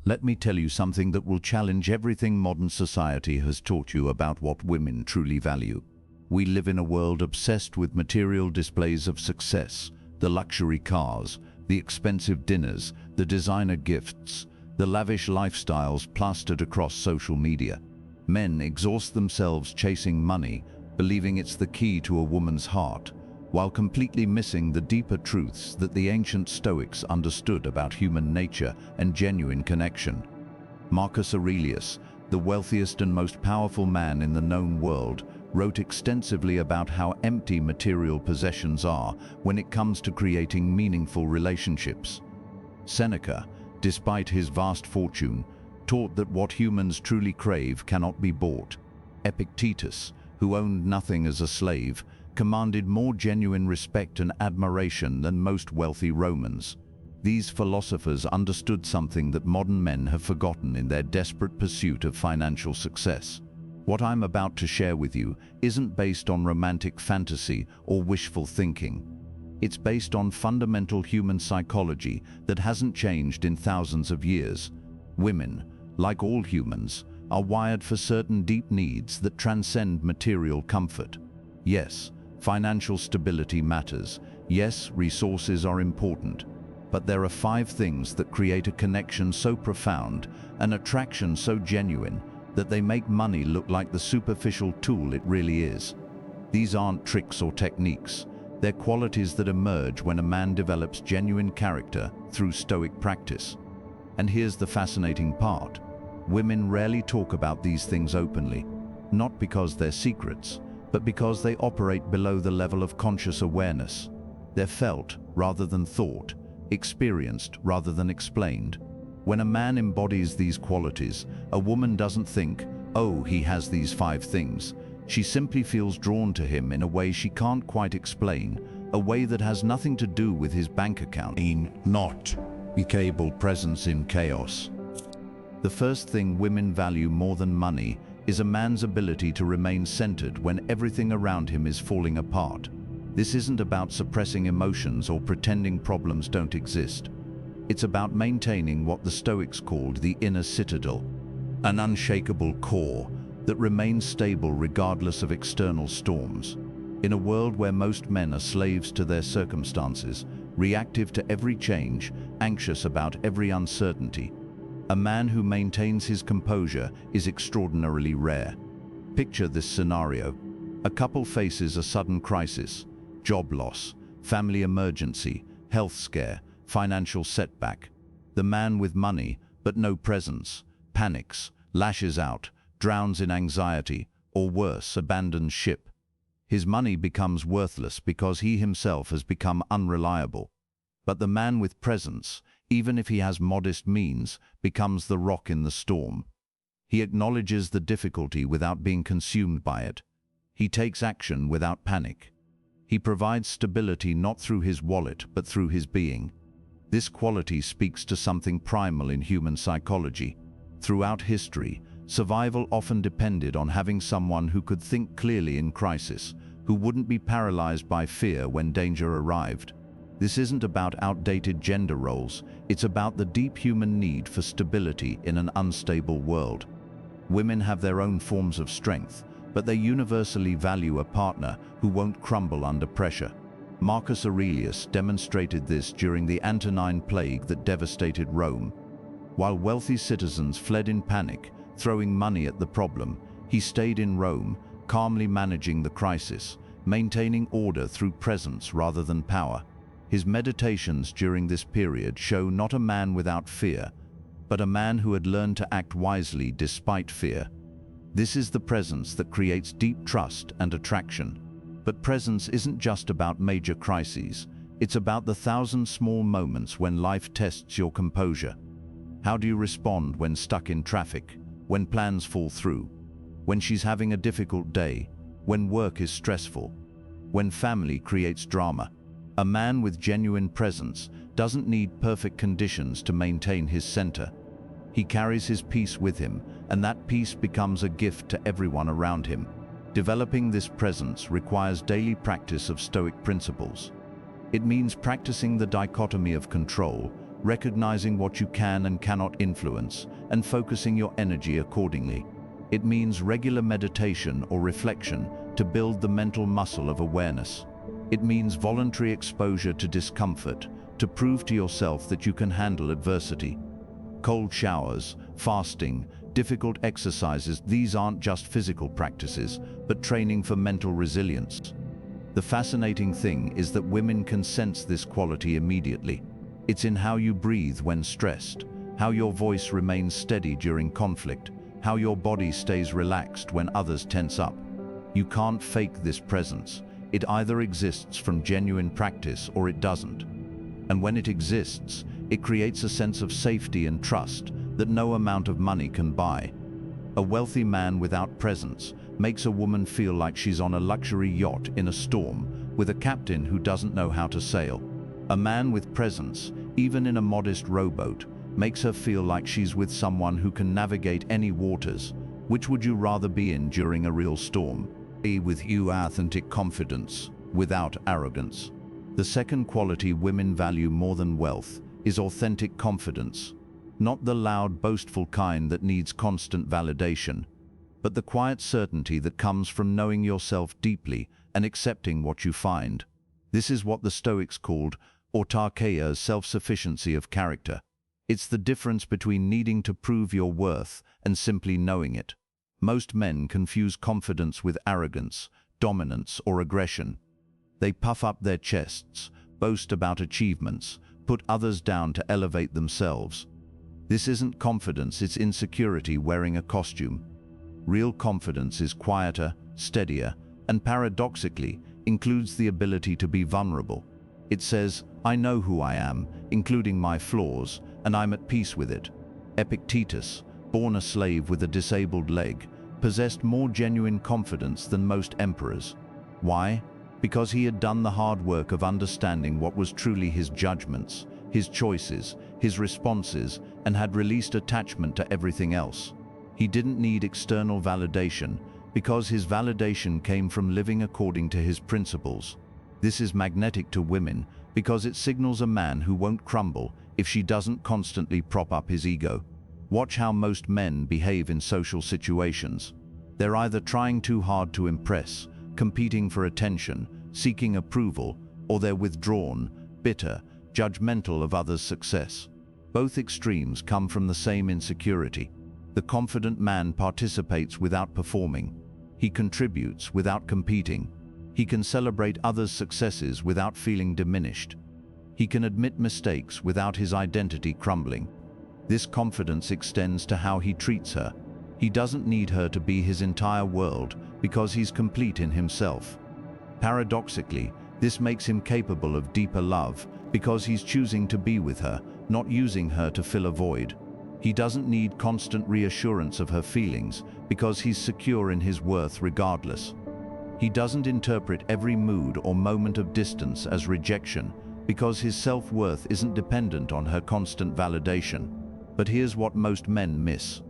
Let me tell you something that will challenge everything modern society has taught you about what women truly value. We live in a world obsessed with material displays of success, the luxury cars, the expensive dinners, the designer gifts, the lavish lifestyles plastered across social media. Men exhaust themselves chasing money, believing it's the key to a woman's heart, while completely missing the deeper truths that the ancient Stoics understood about human nature and genuine connection. Marcus Aurelius, the wealthiest and most powerful man in the known world, wrote extensively about how empty material possessions are when it comes to creating meaningful relationships. Seneca, despite his vast fortune, taught that what humans truly crave cannot be bought. Epictetus, who owned nothing as a slave, commanded more genuine respect and admiration than most wealthy Romans. These philosophers understood something that modern men have forgotten in their desperate pursuit of financial success. What I'm about to share with you isn't based on romantic fantasy or wishful thinking. It's based on fundamental human psychology that hasn't changed in thousands of years. Women, like all humans, are wired for certain deep needs that transcend material comfort. Yes, financial stability matters. Yes, resources are important. But there are 5 things that create a connection so profound, an attraction so genuine, that they make money look like the superficial tool it really is. These aren't tricks or techniques. They're qualities that emerge when a man develops genuine character through Stoic practice. And here's the fascinating part. Women rarely talk about these things openly, not because they're secrets, but because they operate below the level of conscious awareness. They're felt rather than thought, experienced rather than explained. When a man embodies these qualities, a woman doesn't think, "Oh, he has these 5 things." She simply feels drawn to him in a way she can't quite explain, a way that has nothing to do with his bank account. Not unshakeable presence in chaos. The first thing women value more than money is a man's ability to remain centered when everything around him is falling apart. This isn't about suppressing emotions or pretending problems don't exist. It's about maintaining what the Stoics called the inner citadel, an unshakable core that remains stable regardless of external storms. In a world where most men are slaves to their circumstances, reactive to every change, anxious about every uncertainty, a man who maintains his composure is extraordinarily rare. Picture this scenario. A couple faces a sudden crisis, job loss, family emergency, health scare, financial setback. The man with money, but no presence, panics, lashes out, drowns in anxiety, or worse, abandons ship. His money becomes worthless because he himself has become unreliable. But the man with presence, even if he has modest means, becomes the rock in the storm. He acknowledges the difficulty without being consumed by it. He takes action without panic. He provides stability not through his wallet, but through his being. This quality speaks to something primal in human psychology. Throughout history, survival often depended on having someone who could think clearly in crisis, who wouldn't be paralyzed by fear when danger arrived. This isn't about outdated gender roles, it's about the deep human need for stability in an unstable world. Women have their own forms of strength, but they universally value a partner who won't crumble under pressure. Marcus Aurelius demonstrated this during the Antonine Plague that devastated Rome. While wealthy citizens fled in panic, throwing money at the problem, he stayed in Rome, calmly managing the crisis, maintaining order through presence rather than power. His meditations during this period show not a man without fear, but a man who had learned to act wisely despite fear. This is the presence that creates deep trust and attraction. But presence isn't just about major crises. It's about the 1,000 small moments when life tests your composure. How do you respond when stuck in traffic, when plans fall through, when she's having a difficult day, when work is stressful, when family creates drama? A man with genuine presence doesn't need perfect conditions to maintain his center. He carries his peace with him, and that peace becomes a gift to everyone around him. Developing this presence requires daily practice of Stoic principles. It means practicing the dichotomy of control, recognizing what you can and cannot influence, and focusing your energy accordingly. It means regular meditation or reflection to build the mental muscle of awareness. It means voluntary exposure to discomfort, to prove to yourself that you can handle adversity. Cold showers, fasting, difficult exercises, these aren't just physical practices, but training for mental resilience. The fascinating thing is that women can sense this quality immediately. It's in how you breathe when stressed, how your voice remains steady during conflict, how your body stays relaxed when others tense up. You can't fake this presence. It either exists from genuine practice or it doesn't. And when it exists, it creates a sense of safety and trust that no amount of money can buy. A wealthy man without presence makes a woman feel like she's on a luxury yacht in a storm with a captain who doesn't know how to sail. A man with presence, even in a modest rowboat, makes her feel like she's with someone who can navigate any waters. Which would you rather be in during a real storm? Be with you authentic confidence, without arrogance. The second quality women value more than wealth is authentic confidence. Not the loud, boastful kind that needs constant validation, but the quiet certainty that comes from knowing yourself deeply and accepting what you find. This is what the Stoics called autarkeia, self-sufficiency of character. It's the difference between needing to prove your worth and simply knowing it. Most men confuse confidence with arrogance, dominance, or aggression. They puff up their chests, boast about achievements, put others down to elevate themselves. This isn't confidence, it's insecurity wearing a costume. Real confidence is quieter, steadier, and paradoxically includes the ability to be vulnerable. It says, I know who I am, including my flaws, and I'm at peace with it. Epictetus, born a slave with a disabled leg, possessed more genuine confidence than most emperors. Why? Because he had done the hard work of understanding what was truly his judgments, his choices, his responses, and had released attachment to everything else. He didn't need external validation because his validation came from living according to his principles. This is magnetic to women because it signals a man who won't crumble if she doesn't constantly prop up his ego. Watch how most men behave in social situations. They're either trying too hard to impress, competing for attention, seeking approval, or they're withdrawn, bitter, judgmental of others' success. Both extremes come from the same insecurity. The confident man participates without performing. He contributes without competing. He can celebrate others' successes without feeling diminished. He can admit mistakes without his identity crumbling. This confidence extends to how he treats her. He doesn't need her to be his entire world because he's complete in himself. Paradoxically, this makes him capable of deeper love because he's choosing to be with her, not using her to fill a void. He doesn't need constant reassurance of her feelings because he's secure in his worth regardless. He doesn't interpret every mood or moment of distance as rejection because his self-worth isn't dependent on her constant validation. But here's what most men miss.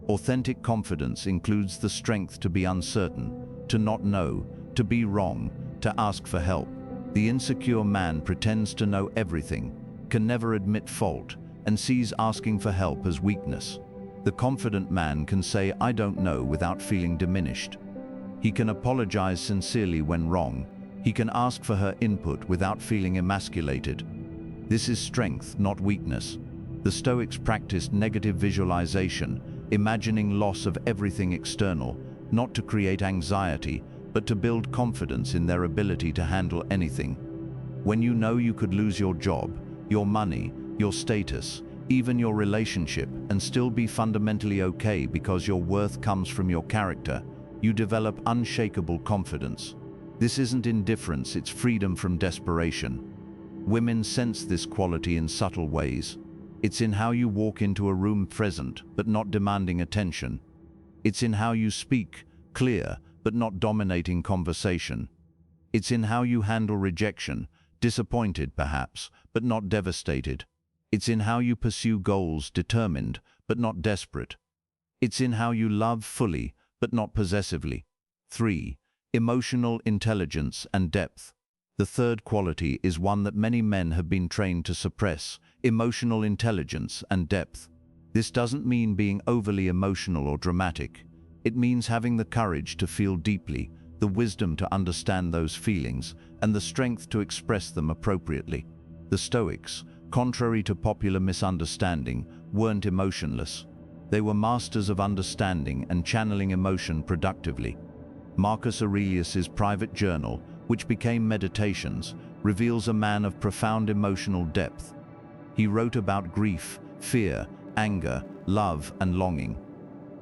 Authentic confidence includes the strength to be uncertain, to not know, to be wrong, to ask for help. The insecure man pretends to know everything, can never admit fault, and sees asking for help as weakness. The confident man can say, I don't know, without feeling diminished. He can apologize sincerely when wrong. He can ask for her input without feeling emasculated. This is strength, not weakness. The Stoics practiced negative visualization, imagining loss of everything external, not to create anxiety, but to build confidence in their ability to handle anything. When you know you could lose your job, your money, your status, even your relationship, and still be fundamentally okay because your worth comes from your character, you develop unshakable confidence. This isn't indifference, it's freedom from desperation. Women sense this quality in subtle ways. It's in how you walk into a room present, but not demanding attention. It's in how you speak, clear, but not dominating conversation. It's in how you handle rejection, disappointed perhaps, but not devastated. It's in how you pursue goals, determined, but not desperate. It's in how you love fully, but not possessively. 3. Emotional intelligence and depth. The third quality is one that many men have been trained to suppress: emotional intelligence and depth. This doesn't mean being overly emotional or dramatic. It means having the courage to feel deeply, the wisdom to understand those feelings, and the strength to express them appropriately. The Stoics, contrary to popular misunderstanding, weren't emotionless. They were masters of understanding and channeling emotion productively. Marcus Aurelius's private journal, which became Meditations, reveals a man of profound emotional depth. He wrote about grief, fear, anger, love, and longing.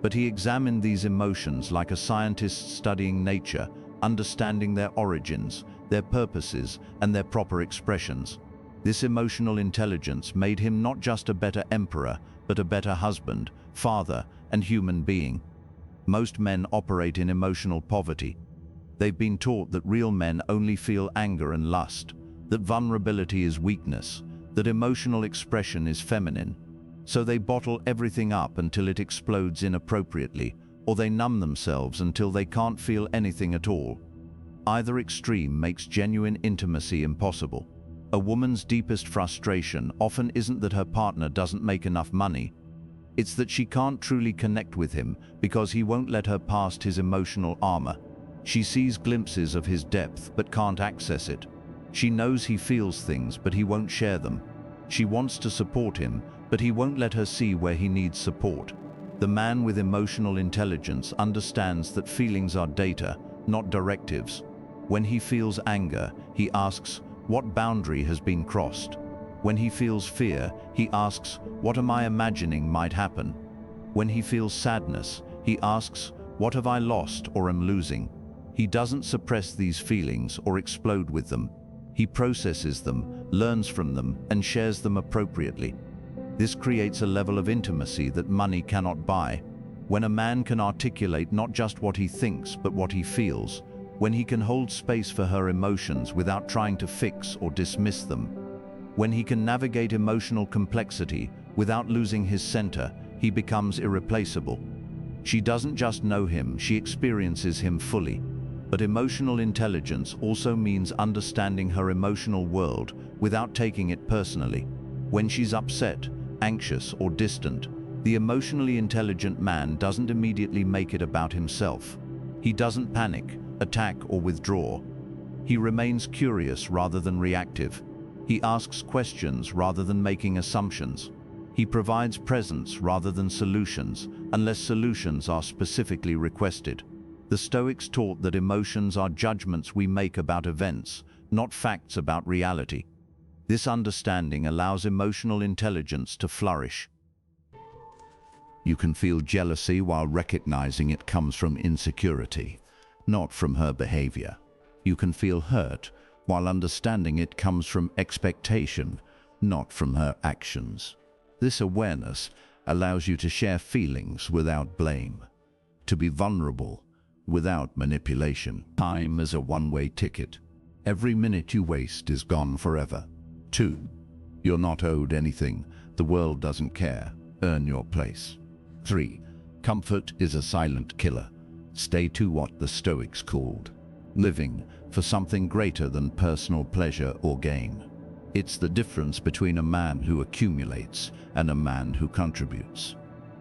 But he examined these emotions like a scientist studying nature, understanding their origins, their purposes, and their proper expressions. This emotional intelligence made him not just a better emperor, but a better husband, father, and human being. Most men operate in emotional poverty. They've been taught that real men only feel anger and lust, that vulnerability is weakness, that emotional expression is feminine. So they bottle everything up until it explodes inappropriately, or they numb themselves until they can't feel anything at all. Either extreme makes genuine intimacy impossible. A woman's deepest frustration often isn't that her partner doesn't make enough money. It's that she can't truly connect with him because he won't let her past his emotional armor. She sees glimpses of his depth but can't access it. She knows he feels things but he won't share them. She wants to support him, but he won't let her see where he needs support. The man with emotional intelligence understands that feelings are data, not directives. When he feels anger, he asks, what boundary has been crossed? When he feels fear, he asks, what am I imagining might happen? When he feels sadness, he asks, what have I lost or am losing? He doesn't suppress these feelings or explode with them. He processes them, learns from them, and shares them appropriately. This creates a level of intimacy that money cannot buy. When a man can articulate not just what he thinks, but what he feels, when he can hold space for her emotions without trying to fix or dismiss them, when he can navigate emotional complexity without losing his center, he becomes irreplaceable. She doesn't just know him, she experiences him fully. But emotional intelligence also means understanding her emotional world without taking it personally. When she's upset, anxious, or distant, the emotionally intelligent man doesn't immediately make it about himself. He doesn't panic, attack, or withdraw. He remains curious rather than reactive. He asks questions rather than making assumptions. He provides presence rather than solutions, unless solutions are specifically requested. The Stoics taught that emotions are judgments we make about events, not facts about reality. This understanding allows emotional intelligence to flourish. You can feel jealousy while recognizing it comes from insecurity, not from her behavior. You can feel hurt while understanding it comes from expectation, not from her actions. This awareness allows you to share feelings without blame, to be vulnerable without manipulation. Time is a one-way ticket. Every minute you waste is gone forever. 2. You're not owed anything. The world doesn't care. Earn your place. 3. Comfort is a silent killer. Stay to what the Stoics called living for something greater than personal pleasure or gain. It's the difference between a man who accumulates and a man who contributes,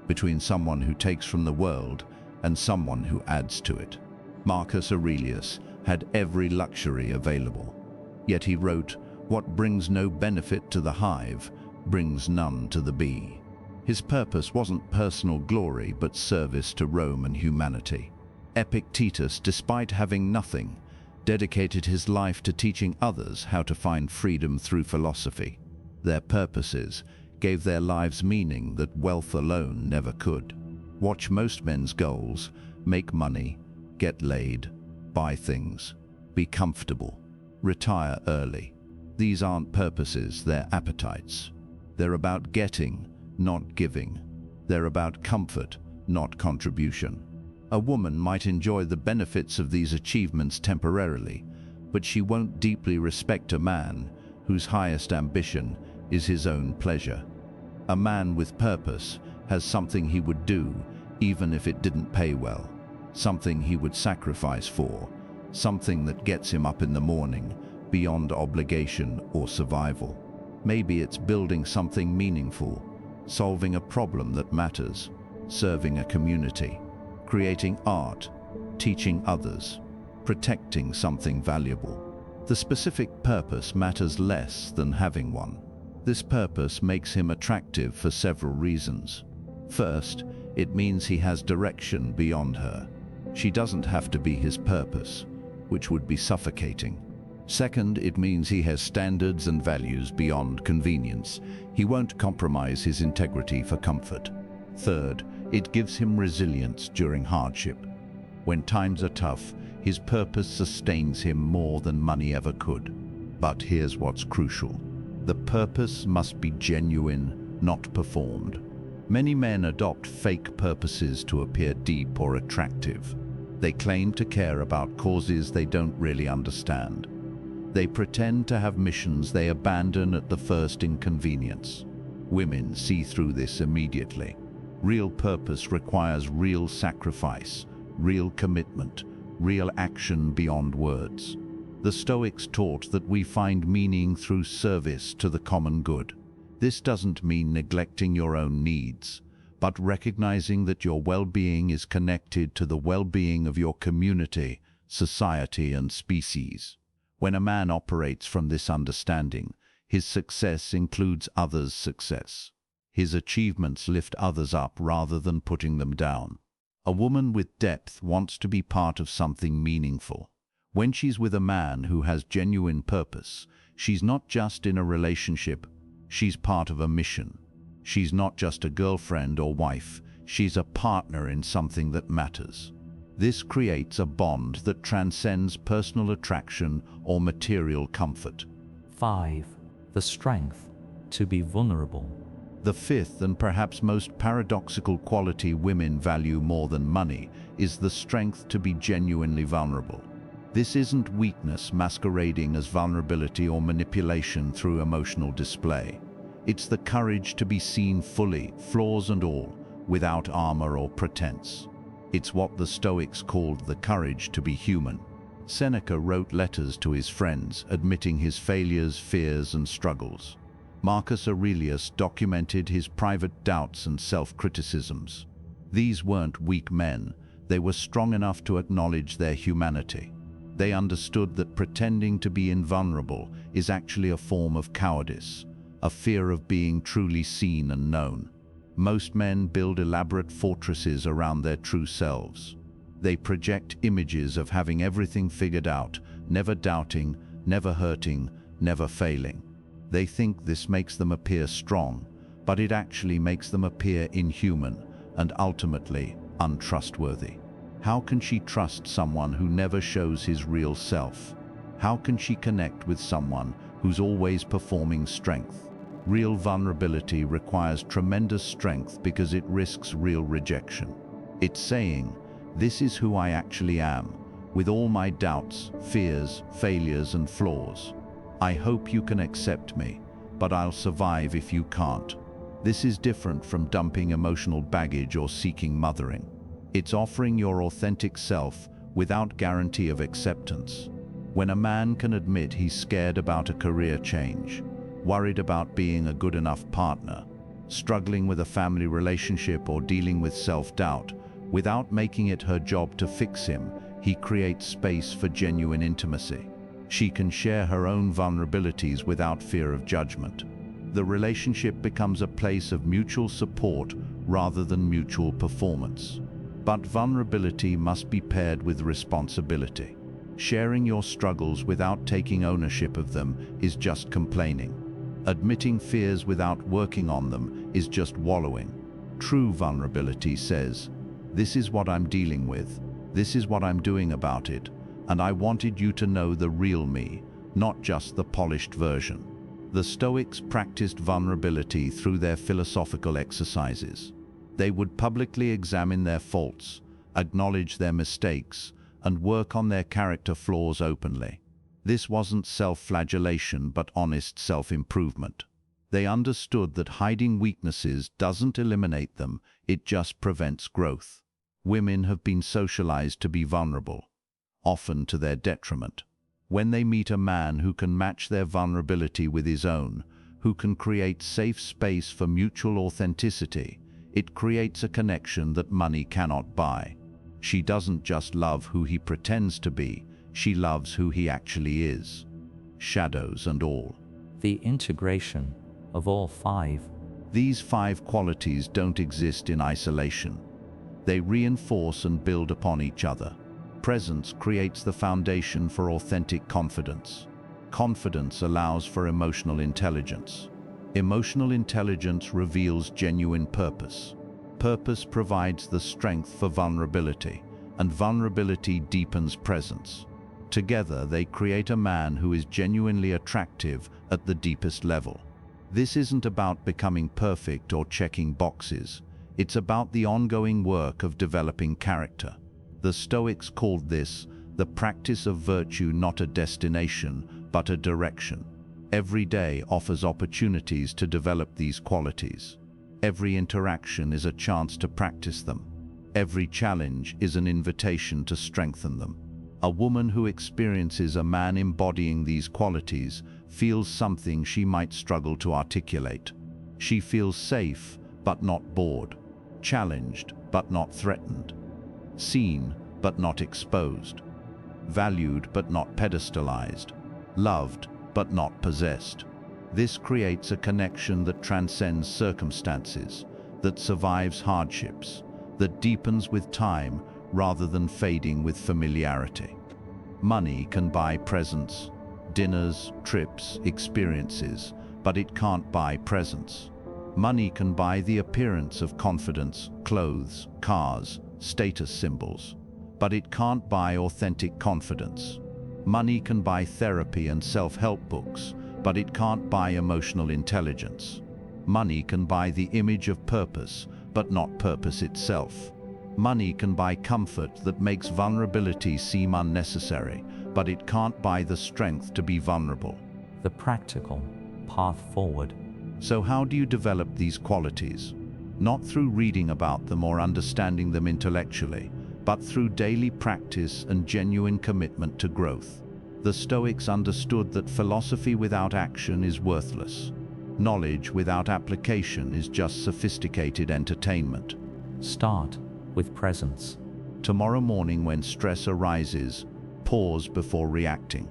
between someone who takes from the world and someone who adds to it. Marcus Aurelius had every luxury available, yet he wrote, "What brings no benefit to the hive brings none to the bee." His purpose wasn't personal glory, but service to Rome and humanity. Epictetus, despite having nothing, dedicated his life to teaching others how to find freedom through philosophy. Their purposes gave their lives meaning that wealth alone never could. Watch most men's goals: make money, get laid, buy things, be comfortable, retire early. These aren't purposes, they're appetites. They're about getting, not giving. They're about comfort, not contribution. A woman might enjoy the benefits of these achievements temporarily, but she won't deeply respect a man whose highest ambition is his own pleasure. A man with purpose has something he would do even if it didn't pay well, something he would sacrifice for, something that gets him up in the morning, beyond obligation or survival. Maybe it's building something meaningful, solving a problem that matters, serving a community, creating art, teaching others, protecting something valuable. The specific purpose matters less than having one. This purpose makes him attractive for several reasons. First, it means he has direction beyond her. She doesn't have to be his purpose, which would be suffocating. Second, it means he has standards and values beyond convenience. He won't compromise his integrity for comfort. Third, it gives him resilience during hardship. When times are tough, his purpose sustains him more than money ever could. But here's what's crucial. The purpose must be genuine, not performed. Many men adopt fake purposes to appear deep or attractive. They claim to care about causes they don't really understand. They pretend to have missions they abandon at the first inconvenience. Women see through this immediately. Real purpose requires real sacrifice, real commitment, real action beyond words. The Stoics taught that we find meaning through service to the common good. This doesn't mean neglecting your own needs, but recognizing that your well-being is connected to the well-being of your community, society, and species. When a man operates from this understanding, his success includes others' success. His achievements lift others up rather than putting them down. A woman with depth wants to be part of something meaningful. When she's with a man who has genuine purpose, she's not just in a relationship, she's part of a mission. She's not just a girlfriend or wife, she's a partner in something that matters. This creates a bond that transcends personal attraction or material comfort. 5. The strength to be vulnerable. The fifth and perhaps most paradoxical quality women value more than money is the strength to be genuinely vulnerable. This isn't weakness masquerading as vulnerability or manipulation through emotional display. It's the courage to be seen fully, flaws and all, without armor or pretense. It's what the Stoics called the courage to be human. Seneca wrote letters to his friends, admitting his failures, fears, and struggles. Marcus Aurelius documented his private doubts and self-criticisms. These weren't weak men, they were strong enough to acknowledge their humanity. They understood that pretending to be invulnerable is actually a form of cowardice, a fear of being truly seen and known. Most men build elaborate fortresses around their true selves. They project images of having everything figured out, never doubting, never hurting, never failing. They think this makes them appear strong, but it actually makes them appear inhuman and ultimately untrustworthy. How can she trust someone who never shows his real self? How can she connect with someone who's always performing strength? Real vulnerability requires tremendous strength because it risks real rejection. It's saying, "This is who I actually am, with all my doubts, fears, failures, and flaws. I hope you can accept me, but I'll survive if you can't." This is different from dumping emotional baggage or seeking mothering. It's offering your authentic self without guarantee of acceptance. When a man can admit he's scared about a career change, worried about being a good enough partner, struggling with a family relationship or dealing with self-doubt, without making it her job to fix him, he creates space for genuine intimacy. She can share her own vulnerabilities without fear of judgment. The relationship becomes a place of mutual support rather than mutual performance. But vulnerability must be paired with responsibility. Sharing your struggles without taking ownership of them is just complaining. Admitting fears without working on them is just wallowing. True vulnerability says, "This is what I'm dealing with, this is what I'm doing about it, and I wanted you to know the real me, not just the polished version." The Stoics practiced vulnerability through their philosophical exercises. They would publicly examine their faults, acknowledge their mistakes, and work on their character flaws openly. This wasn't self-flagellation but honest self-improvement. They understood that hiding weaknesses doesn't eliminate them, it just prevents growth. Women have been socialized to be vulnerable, often to their detriment. When they meet a man who can match their vulnerability with his own, who can create safe space for mutual authenticity, it creates a connection that money cannot buy. She doesn't just love who he pretends to be, she loves who he actually is, shadows and all. The integration of all five. These five qualities don't exist in isolation. They reinforce and build upon each other. Presence creates the foundation for authentic confidence. Confidence allows for emotional intelligence. Emotional intelligence reveals genuine purpose. Purpose provides the strength for vulnerability, and vulnerability deepens presence. Together, they create a man who is genuinely attractive at the deepest level. This isn't about becoming perfect or checking boxes. It's about the ongoing work of developing character. The Stoics called this the practice of virtue, not a destination, but a direction. Every day offers opportunities to develop these qualities. Every interaction is a chance to practice them. Every challenge is an invitation to strengthen them. A woman who experiences a man embodying these qualities feels something she might struggle to articulate. She feels safe, but not bored. Challenged, but not threatened. Seen, but not exposed. Valued, but not pedestalized. Loved, but not possessed. This creates a connection that transcends circumstances, that survives hardships, that deepens with time rather than fading with familiarity. Money can buy presence, dinners, trips, experiences, but it can't buy presence. Money can buy the appearance of confidence, clothes, cars, status symbols, but it can't buy authentic confidence. Money can buy therapy and self-help books, but it can't buy emotional intelligence. Money can buy the image of purpose, but not purpose itself. Money can buy comfort that makes vulnerability seem unnecessary, but it can't buy the strength to be vulnerable. The practical path forward. So how do you develop these qualities? Not through reading about them or understanding them intellectually, but through daily practice and genuine commitment to growth. The Stoics understood that philosophy without action is worthless. Knowledge without application is just sophisticated entertainment. Start with presence. Tomorrow morning when stress arises, pause before reacting.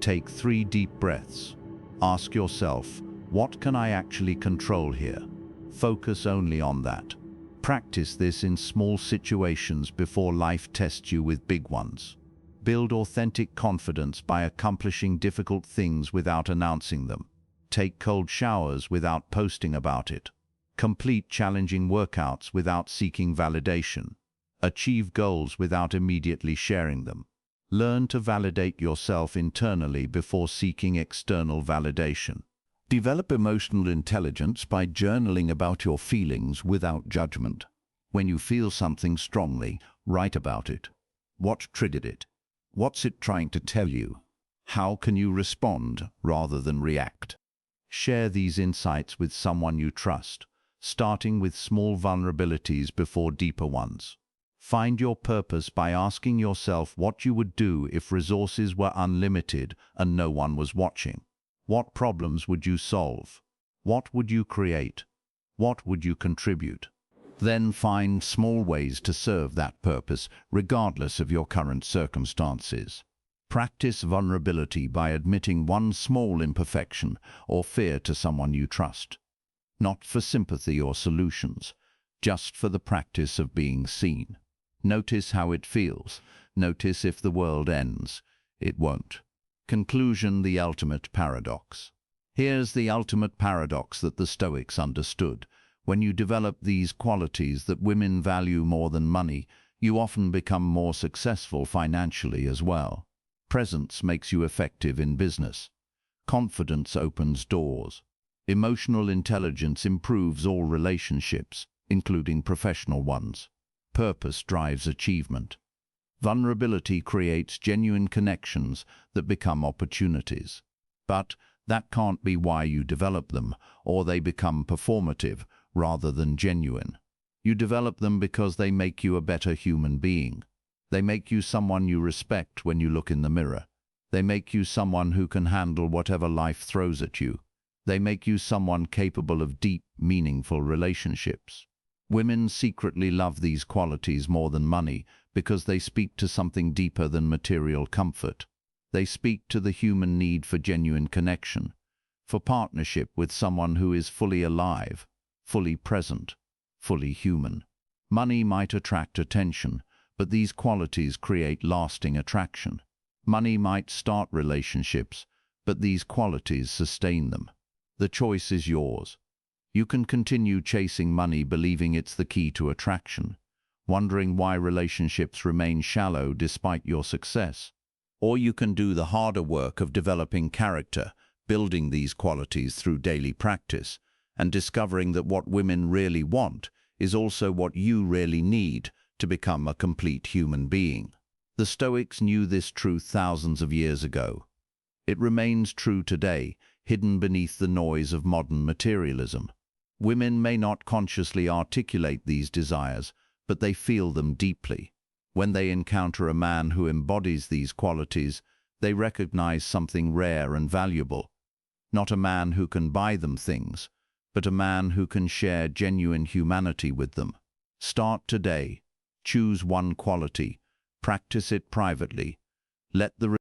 Take 3 deep breaths. Ask yourself, what can I actually control here? Focus only on that. Practice this in small situations before life tests you with big ones. Build authentic confidence by accomplishing difficult things without announcing them. Take cold showers without posting about it. Complete challenging workouts without seeking validation. Achieve goals without immediately sharing them. Learn to validate yourself internally before seeking external validation. Develop emotional intelligence by journaling about your feelings without judgment. When you feel something strongly, write about it. What triggered it? What's it trying to tell you? How can you respond rather than react? Share these insights with someone you trust, starting with small vulnerabilities before deeper ones. Find your purpose by asking yourself what you would do if resources were unlimited and no one was watching. What problems would you solve? What would you create? What would you contribute? Then find small ways to serve that purpose, regardless of your current circumstances. Practice vulnerability by admitting one small imperfection or fear to someone you trust. Not for sympathy or solutions, just for the practice of being seen. Notice how it feels. Notice if the world ends. It won't. Conclusion: the ultimate paradox. Here's the ultimate paradox that the Stoics understood. When you develop these qualities that women value more than money, you often become more successful financially as well. Presence makes you effective in business. Confidence opens doors. Emotional intelligence improves all relationships, including professional ones. Purpose drives achievement. Vulnerability creates genuine connections that become opportunities. But that can't be why you develop them, or they become performative rather than genuine. You develop them because they make you a better human being. They make you someone you respect when you look in the mirror. They make you someone who can handle whatever life throws at you. They make you someone capable of deep, meaningful relationships. Women secretly love these qualities more than money because they speak to something deeper than material comfort. They speak to the human need for genuine connection, for partnership with someone who is fully alive, fully present, fully human. Money might attract attention, but these qualities create lasting attraction. Money might start relationships, but these qualities sustain them. The choice is yours. You can continue chasing money believing it's the key to attraction, wondering why relationships remain shallow despite your success. Or you can do the harder work of developing character, building these qualities through daily practice, and discovering that what women really want is also what you really need to become a complete human being. The Stoics knew this truth thousands of years ago. It remains true today, hidden beneath the noise of modern materialism. Women may not consciously articulate these desires, but they feel them deeply. When they encounter a man who embodies these qualities, they recognize something rare and valuable. Not a man who can buy them things, but a man who can share genuine humanity with them. Start today. Choose one quality. Practice it privately. Let the